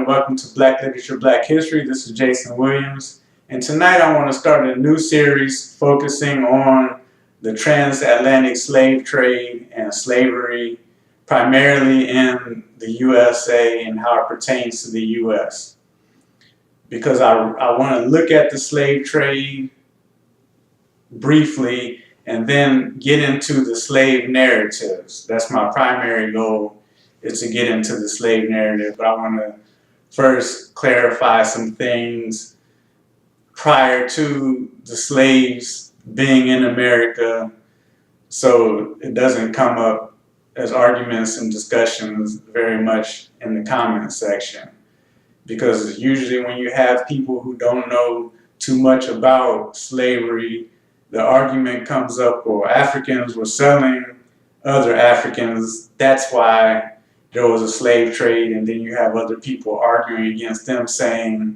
welcome to Black Literature, Black History. This is Jason Williams, and tonight I want to start a new series focusing on the transatlantic slave trade and slavery, primarily in the USA and how it pertains to the US. Because I want to look at the slave trade briefly and then get into the slave narratives. That's my primary goal, is to get into the slave narrative, but I want to first clarify some things prior to the slaves being in America, so it doesn't come up as arguments and discussions very much in the comment section. Because usually when you have people who don't know too much about slavery, the argument comes up, well, Africans were selling other Africans, that's why there was a slave trade, and then you have other people arguing against them saying,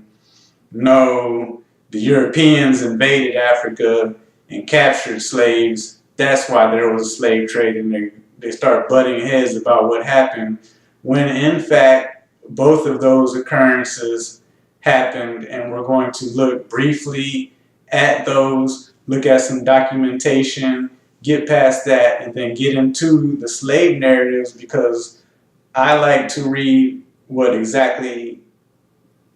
no, the Europeans invaded Africa and captured slaves, that's why there was a slave trade, and they start butting heads about what happened, when in fact both of those occurrences happened, and we're going to look briefly at those, look at some documentation, get past that, and then get into the slave narratives, because I like to read what exactly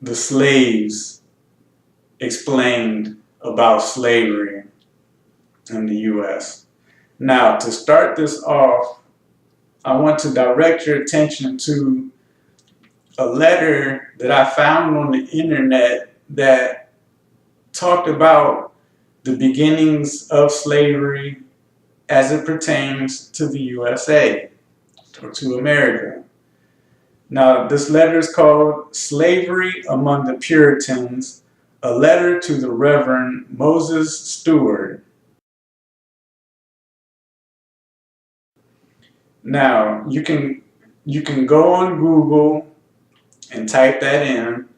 the slaves explained about slavery in the US. Now, to start this off, I want to direct your attention to a letter that I found on the internet that talked about the beginnings of slavery as it pertains to the USA, or to America. Now, this letter is called Slavery Among the Puritans, a letter to the Reverend Moses Stewart. Now, you can go on Google and type that in.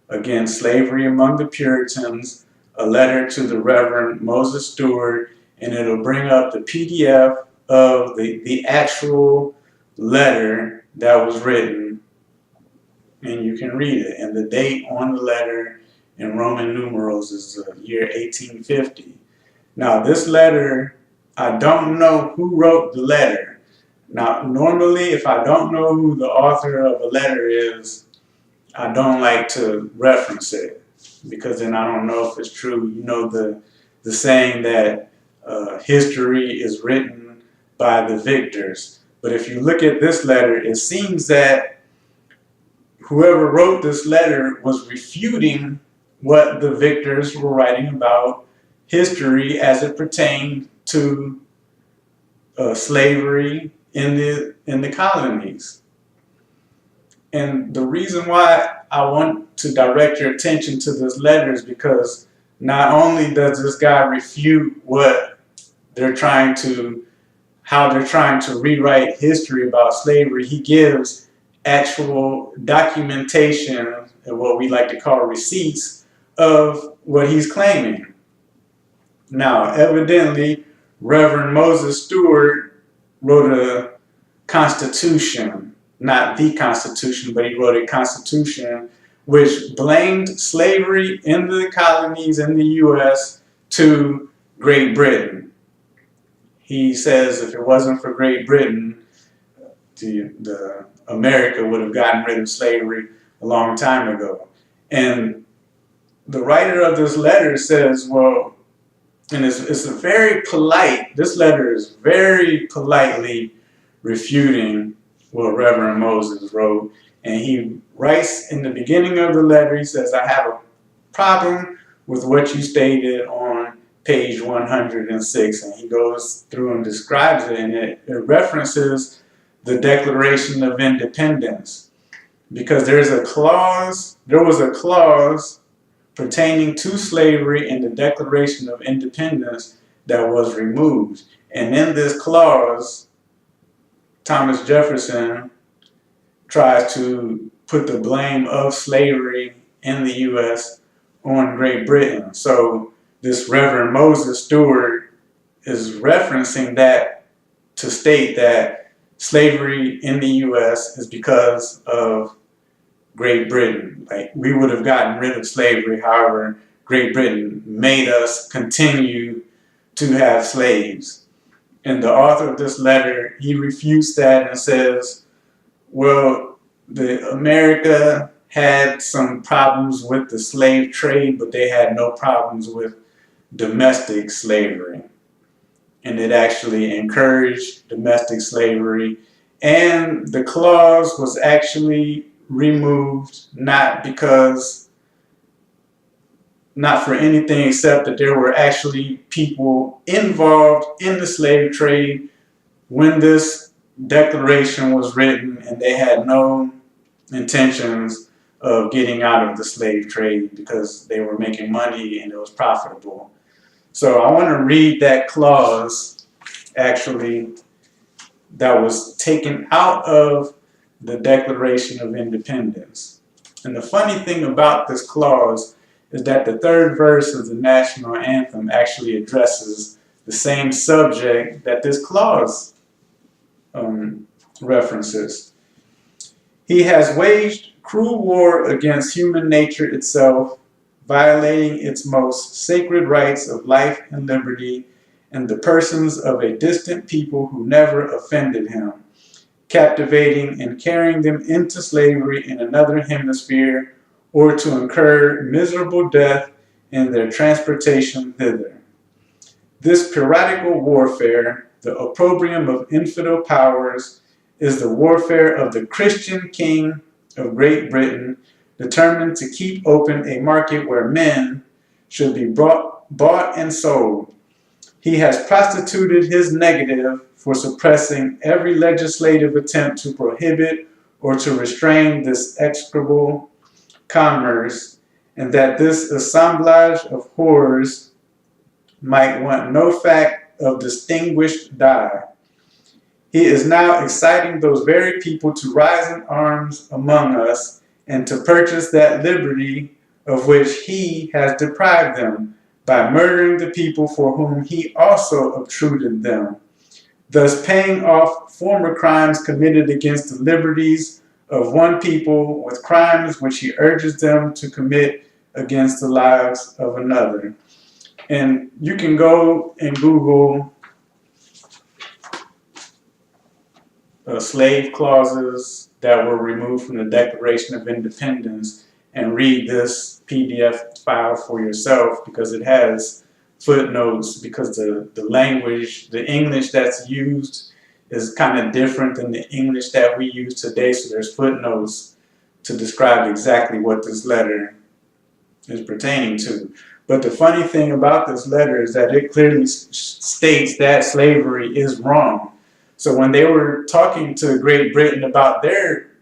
Again, Slavery Among the Puritans, a letter to the Reverend Moses Stewart, and it'll bring up the PDF of the actual letter that was written, and you can read it. And the date on the letter in Roman numerals is the year 1850. Now, this letter, I don't know who wrote the letter. Now, normally, if I don't know who the author of a letter is, I don't like to reference it, because then I don't know if it's true. You know the saying that history is written by the victors. But if you look at this letter, it seems that whoever wrote this letter was refuting what the victors were writing about history as it pertained to slavery in the colonies. And the reason why I want to direct your attention to this letter is because not only does this guy refute what how they're trying to rewrite history about slavery, he gives actual documentation, and what we like to call receipts, of what he's claiming. Now, evidently, Reverend Moses Stewart wrote a constitution, not the Constitution, but he wrote a constitution which blamed slavery in the colonies in the US to Great Britain. He says if it wasn't for Great Britain, the America would have gotten rid of slavery a long time ago. And the writer of this letter says, well, and it's a very polite, this letter is very politely refuting what Reverend Moses wrote. And he writes in the beginning of the letter, he says, I have a problem with what you stated on page 106. And he goes through and describes it, and it references the Declaration of Independence, because there was a clause pertaining to slavery in the Declaration of Independence that was removed. And in this clause, Thomas Jefferson tries to put the blame of slavery in the US on Great Britain. So this Reverend Moses Stewart is referencing that to state that slavery in the US is because of Great Britain. Like, we would have gotten rid of slavery, however, Great Britain made us continue to have slaves. And the author of this letter, he refutes that and says, well, America had some problems with the slave trade, but they had no problems with domestic slavery. And it actually encouraged domestic slavery. And the clause was actually removed, not for anything except that there were actually people involved in the slave trade when this declaration was written, and they had no intentions of getting out of the slave trade because they were making money and it was profitable. So I want to read that clause, actually, that was taken out of the Declaration of Independence. And the funny thing about this clause is that the third verse of the national anthem actually addresses the same subject that this clause references. He has waged cruel war against human nature itself, violating its most sacred rights of life and liberty and the persons of a distant people who never offended him, captivating and carrying them into slavery in another hemisphere, or to incur miserable death in their transportation thither. This piratical warfare, the opprobrium of infidel powers, is the warfare of the Christian king of Great Britain, determined to keep open a market where men should be bought and sold. He has prostituted his negative for suppressing every legislative attempt to prohibit or to restrain this execrable commerce, and that this assemblage of horrors might want no fact of distinguished dye. He is now exciting those very people to rise in arms among us and to purchase that liberty of which he has deprived them by murdering the people for whom he also obtruded them, thus paying off former crimes committed against the liberties of one people with crimes which he urges them to commit against the lives of another. And you can go and Google slave clauses that were removed from the Declaration of Independence and read this PDF file for yourself, because it has footnotes, because the language, the English that's used is kind of different than the English that we use today. So there's footnotes to describe exactly what this letter is pertaining to. But the funny thing about this letter is that it clearly states that slavery is wrong. So when they were talking to Great Britain about their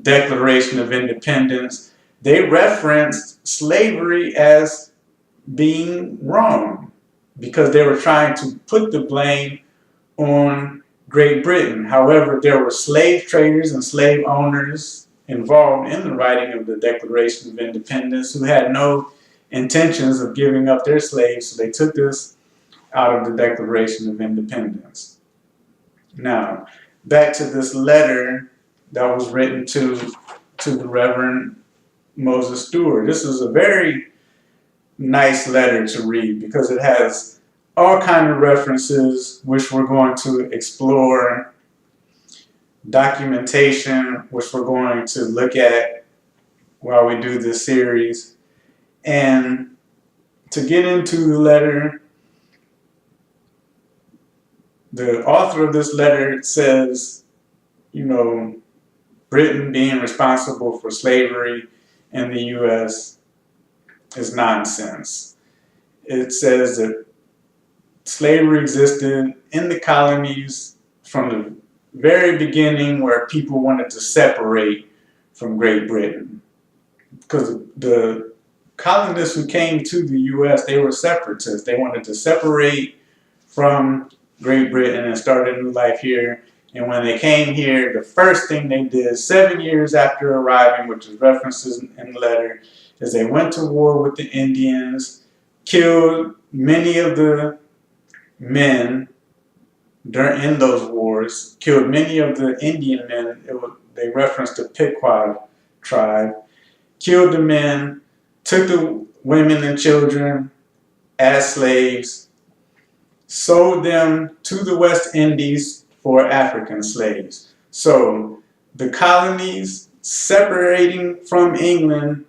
Declaration of Independence, they referenced slavery as being wrong because they were trying to put the blame on Great Britain. However, there were slave traders and slave owners involved in the writing of the Declaration of Independence who had no intentions of giving up their slaves, so they took this out of the Declaration of Independence. Now, back to this letter that was written to the Reverend Moses Stewart. This is a very nice letter to read because it has all kinds of references which we're going to explore, documentation which we're going to look at while we do this series. And to get into the letter, the author of this letter says, Britain being responsible for slavery in the U.S. is nonsense. It says that slavery existed in the colonies from the very beginning, where people wanted to separate from Great Britain. Because the colonists who came to the U.S., they were separatists. They wanted to separate from Great Britain and start a new life here. And when they came here, the first thing they did 7 years after arriving, which is references in the letter, is they went to war with the Indians, killed many of the men in those wars, killed many of the Indian men. They referenced the Pequot tribe, killed the men, took the women and children as slaves, sold them to the West Indies for African slaves. So the colonies separating from England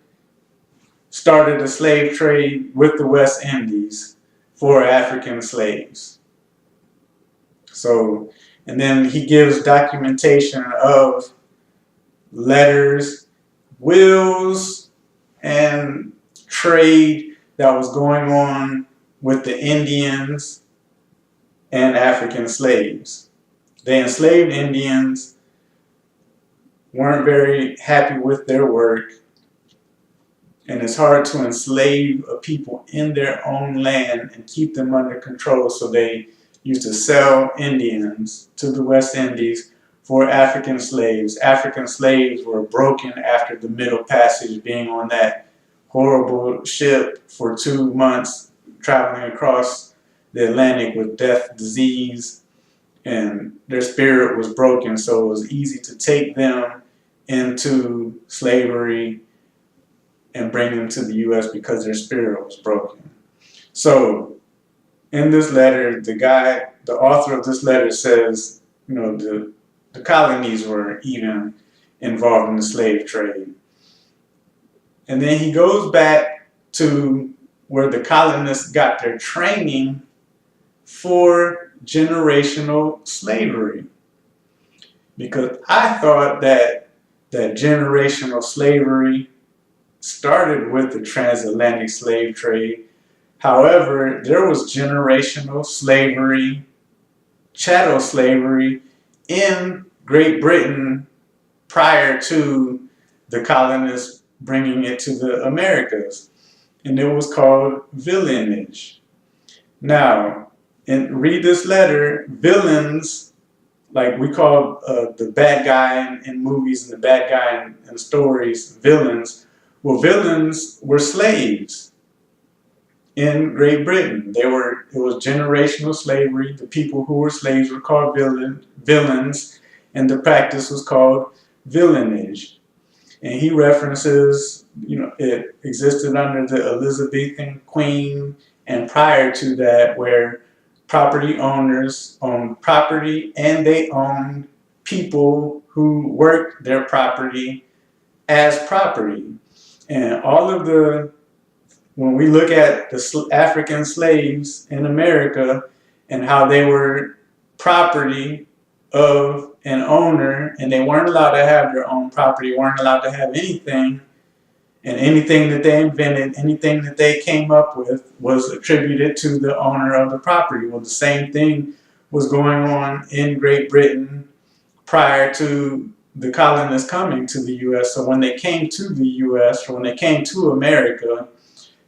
started a slave trade with the West Indies for African slaves. So, and then he gives documentation of letters, wills, and trade that was going on with the Indians and African slaves. The enslaved Indians weren't very happy with their work, and it's hard to enslave a people in their own land and keep them under control, so they used to sell Indians to the West Indies for African slaves. African slaves were broken after the Middle Passage, being on that horrible ship for 2 months, traveling across the Atlantic with death, disease, and their spirit was broken, so it was easy to take them into slavery and bring them to the U.S. because their spirit was broken. So in this letter, the author of this letter says, you know, the colonies were even involved in the slave trade. And then he goes back to where the colonists got their training for generational slavery. Because I thought that generational slavery started with the transatlantic slave trade. However, there was generational slavery, chattel slavery in Great Britain prior to the colonists bringing it to the Americas. And it was called villainage. Now, read this letter, villains, like we call the bad guy in movies and the bad guy in stories, villains. Well, villains were slaves in Great Britain. It was generational slavery. The people who were slaves were called villains, and the practice was called villainage. And he references, you know, it existed under the Elizabethan queen and prior to that, where property owners owned property and they owned people who worked their property as property. And all of when we look at the African slaves in America and how they were property of an owner, and they weren't allowed to have their own property, weren't allowed to have anything, and anything that they invented, anything that they came up with was attributed to the owner of the property. Well, the same thing was going on in Great Britain prior to the colonists coming to the U.S. So when they came to the U.S., or when they came to America,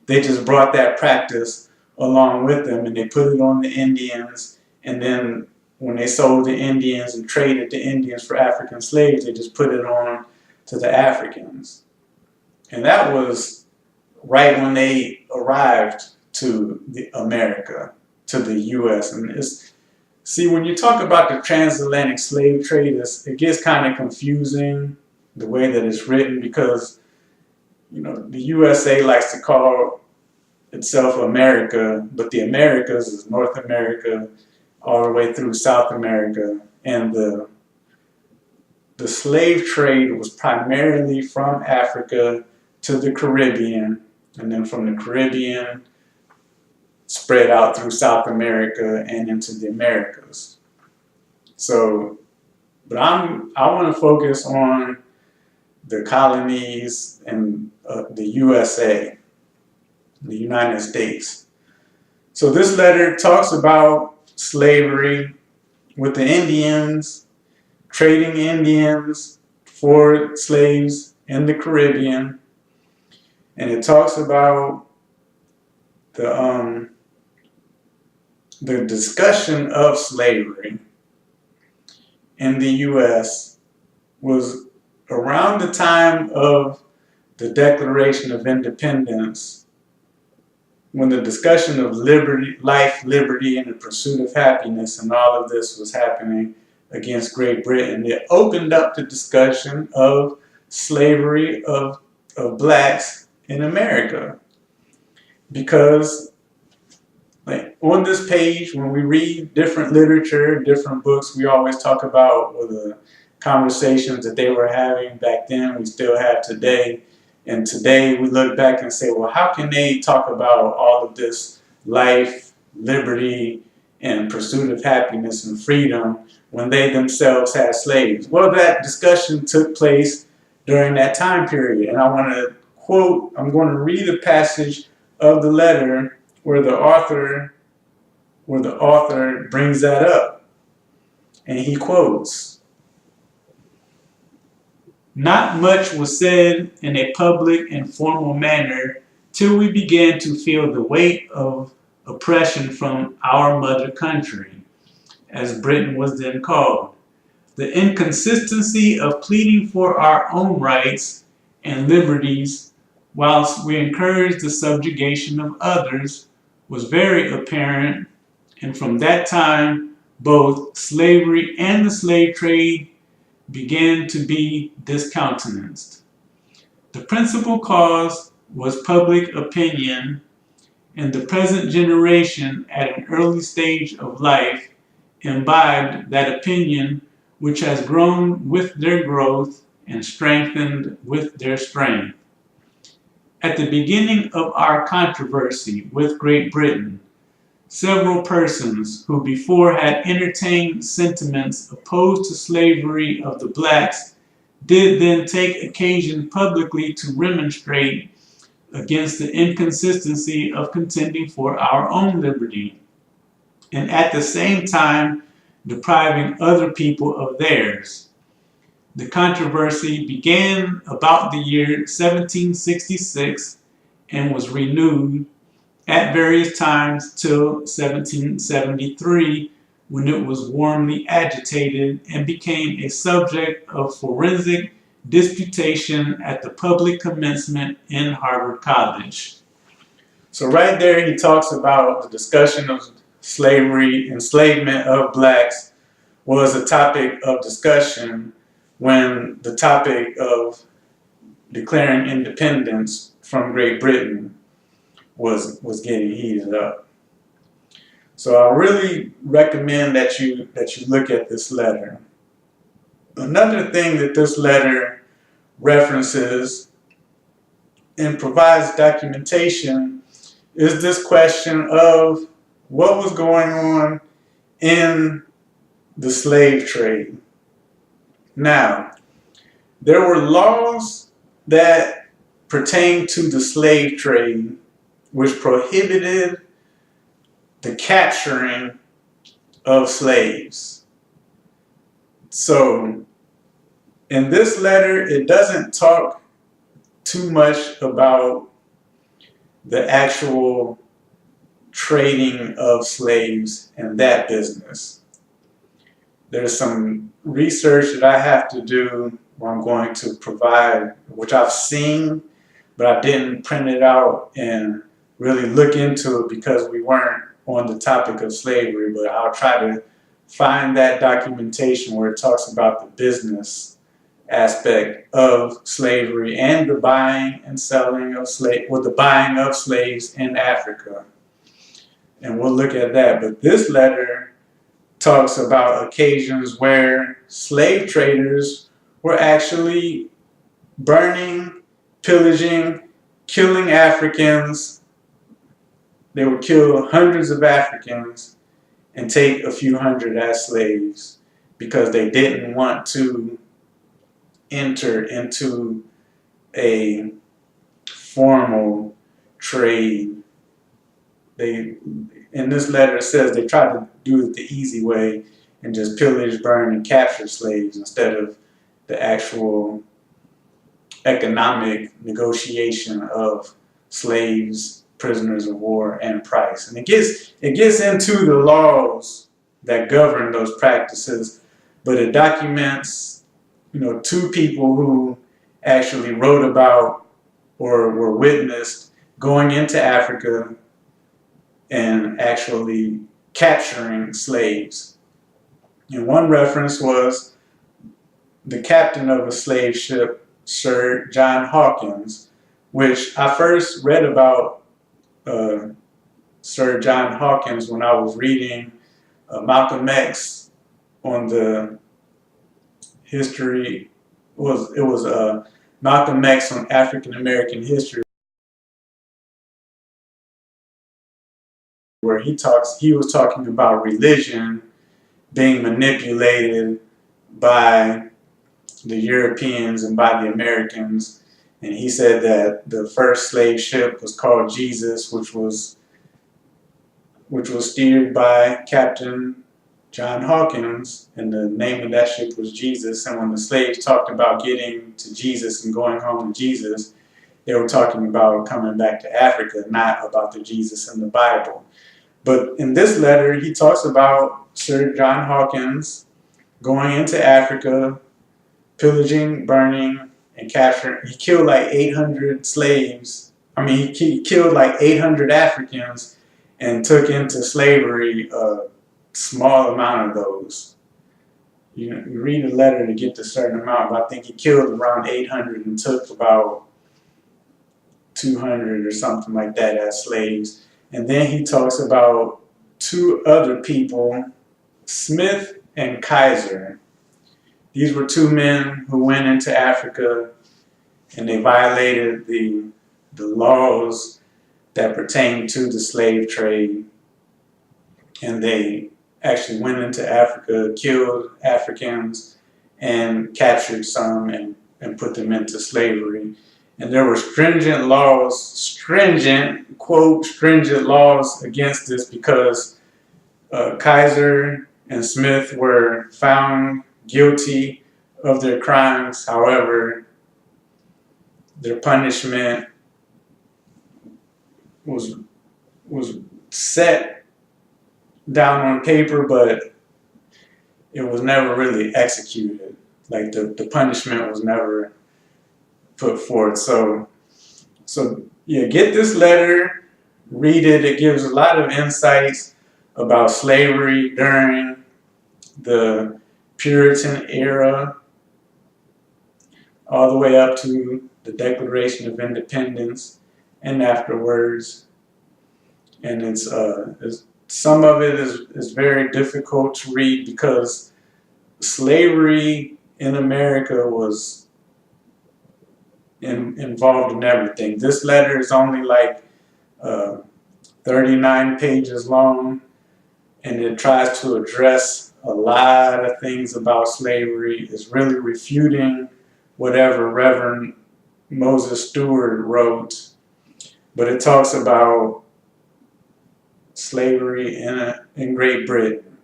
they just brought that practice along with them, and they put it on the Indians. And then when they sold the Indians and traded the Indians for African slaves, they just put it on to the Africans. And that was right when they arrived to America, to the U.S. And see, when you talk about the transatlantic slave trade, it gets kind of confusing the way that it's written, because, you know, the USA likes to call itself America, but the Americas is North America all the way through South America. And the slave trade was primarily from Africa to the Caribbean, and then from the Caribbean spread out through South America and into the Americas. So, but I want to focus on the colonies and the USA, the United States. So this letter talks about slavery with the Indians, trading Indians for slaves in the Caribbean, and it talks about the discussion of slavery in the U.S. was around the time of the Declaration of Independence, when the discussion of liberty, life, liberty, and the pursuit of happiness and all of this was happening against Great Britain. It opened up the discussion of slavery of blacks in America. Because like on this page, when we read different literature, different books, we always talk about the conversations that they were having back then, we still have today. And today we look back and say, well, how can they talk about all of this life, liberty, and pursuit of happiness and freedom when they themselves had slaves? Well, that discussion took place during that time period. And I want to quote, I'm going to read a passage of the letter where the author brings that up. And he quotes, "Not much was said in a public and formal manner till we began to feel the weight of oppression from our mother country, as Britain was then called. The inconsistency of pleading for our own rights and liberties whilst we encouraged the subjugation of others was very apparent, and from that time both slavery and the slave trade began to be discountenanced. The principal cause was public opinion, and the present generation at an early stage of life imbibed that opinion, which has grown with their growth and strengthened with their strength. At the beginning of our controversy with Great Britain, several persons who before had entertained sentiments opposed to slavery of the blacks did then take occasion publicly to remonstrate against the inconsistency of contending for our own liberty, and at the same time depriving other people of theirs. The controversy began about the year 1766 and was renewed at various times till 1773, when it was warmly agitated and became a subject of forensic disputation at the public commencement in Harvard College." So right there he talks about the discussion of slavery, enslavement of blacks was a topic of discussion when the topic of declaring independence from Great Britain was getting heated up. So I really recommend that you look at this letter. Another thing that this letter references and provides documentation is this question of what was going on in the slave trade. Now, there were laws that pertain to the slave trade which prohibited the capturing of slaves. So, in this letter, it doesn't talk too much about the actual trading of slaves and that business. There's some research that I have to do where I'm going to provide, which I've seen, but I didn't print it out and really look into it because we weren't on the topic of slavery, but I'll try to find that documentation where it talks about the business aspect of slavery and the buying and selling of the buying of slaves in Africa. And we'll look at that. But this letter talks about occasions where slave traders were actually burning, pillaging, killing Africans. They would kill hundreds of Africans and take a few hundred as slaves because they didn't want to enter into a formal trade. In this letter it says they tried to do it the easy way and just pillage, burn, and capture slaves instead of the actual economic negotiation of slaves, prisoners of war, and price. And it gets into the laws that govern those practices, but it documents, two people who actually wrote about or were witnessed going into Africa and actually capturing slaves. And one reference was the captain of a slave ship Sir John Hawkins, which I first read about Sir John Hawkins when I was reading Malcolm X on the history. It was Malcolm X on African American history, where he was talking about religion being manipulated by the Europeans and by the Americans. And he said that the first slave ship was called Jesus, which was steered by Captain John Hawkins, and the name of that ship was Jesus. And when the slaves talked about getting to Jesus and going home to Jesus, they were talking about coming back to Africa, not about the Jesus in the Bible. But in this letter, he talks about Sir John Hawkins going into Africa, pillaging, burning, and capturing. He killed like 800 slaves. I mean, he killed like 800 Africans and took into slavery a small amount of those. You read a letter to get to a certain amount, but I think he killed around 800 and took about 200 or something like that as slaves. And then he talks about two other people, Smith and Kaiser. These were two men who went into Africa and they violated the laws that pertain to the slave trade. And they actually went into Africa, killed Africans, and captured some and put them into slavery. And there were stringent laws, quote, stringent laws against this because Kaiser and Smith were found guilty of their crimes. However, their punishment was set down on paper, but it was never really executed. Like the punishment was never put forth. So yeah, get this letter, read it. It gives a lot of insights about slavery during the Puritan era, all the way up to the Declaration of Independence and afterwards. And it's some of it is very difficult to read because slavery in America was involved in everything. This letter is only like 39 pages long, and it tries to address a lot of things about slavery. It's really refuting whatever Reverend Moses Stewart wrote, but it talks about slavery in Great Britain.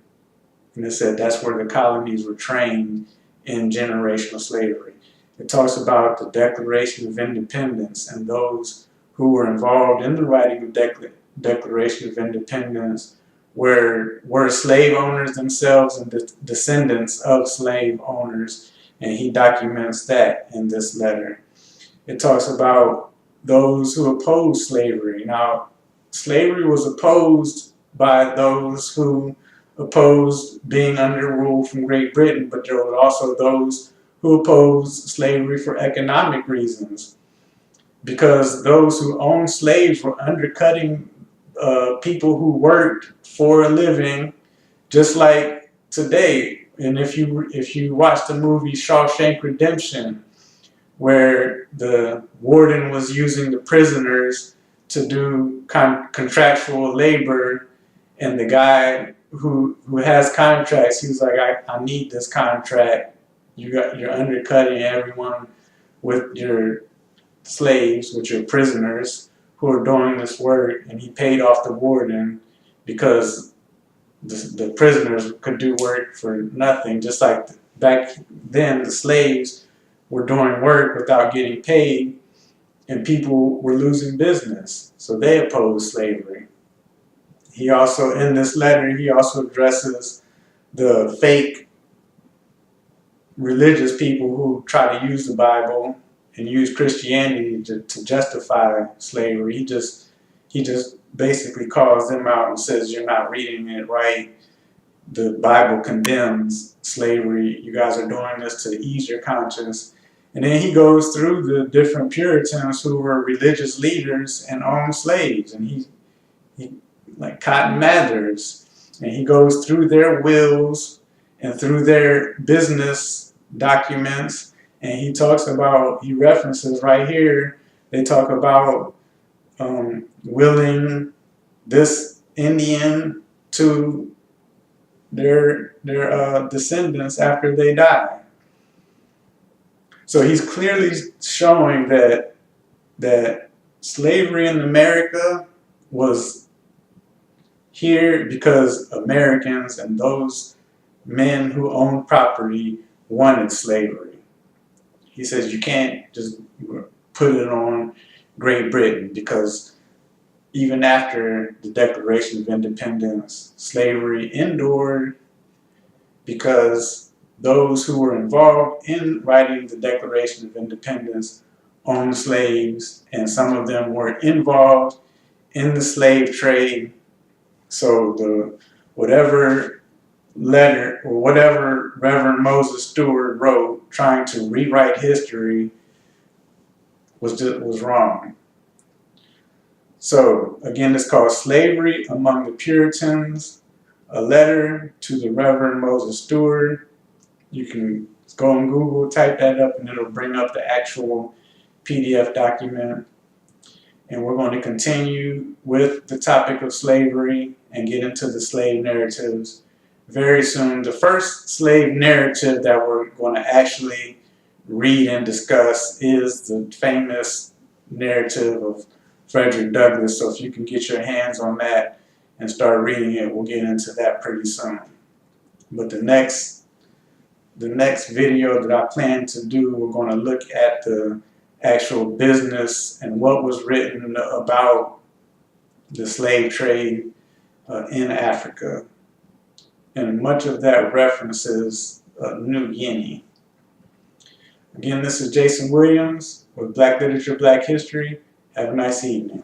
And it said that's where the colonies were trained in generational slavery. It talks about the Declaration of Independence and those who were involved in the writing of Declaration of Independence were slave owners themselves and descendants of slave owners, and he documents that in this letter. It talks about those who opposed slavery. Now, slavery was opposed by those who opposed being under rule from Great Britain, but there were also those who opposed slavery for economic reasons, because those who owned slaves were undercutting people who worked for a living, just like today. And if you watch the movie Shawshank Redemption, where the warden was using the prisoners to do contractual labor, and the guy who has contracts, he was like, I need this contract. You're undercutting everyone with your slaves, with your prisoners who are doing this work. And he paid off the warden because the prisoners could do work for nothing. Just like back then, the slaves were doing work without getting paid, and people were losing business. So they opposed slavery. He also, in this letter, he also addresses the fake religious people who try to use the Bible and use Christianity to justify slavery. He just basically calls them out and says, you're not reading it right. The Bible condemns slavery. You guys are doing this to ease your conscience. And then he goes through the different Puritans who were religious leaders and owned slaves. And he like Cotton Mather's, and he goes through their wills and through their business documents, and he talks about, he references right here, they talk about willing this Indian to their descendants after they die. So he's clearly showing that slavery in America was here because Americans and those men who owned property wanted slavery. He says you can't just put it on Great Britain, because even after the Declaration of Independence, slavery endured because those who were involved in writing the Declaration of Independence owned slaves, and some of them were involved in the slave trade. So whatever letter or whatever Reverend Moses Stewart wrote trying to rewrite history was wrong. So again, it's called Slavery Among the Puritans, a letter to the Reverend Moses Stewart. You can go on Google, type that up, and it'll bring up the actual PDF document. And we're going to continue with the topic of slavery and get into the slave narratives very soon. The first slave narrative that we're going to actually read and discuss is the famous narrative of Frederick Douglass. So if you can get your hands on that and start reading it, we'll get into that pretty soon. But the next video that I plan to do, we're going to look at the actual business and what was written about the slave trade in Africa. And much of that references New Guinea. Again, this is Jason Williams with Black Literature, Black History. Have a nice evening.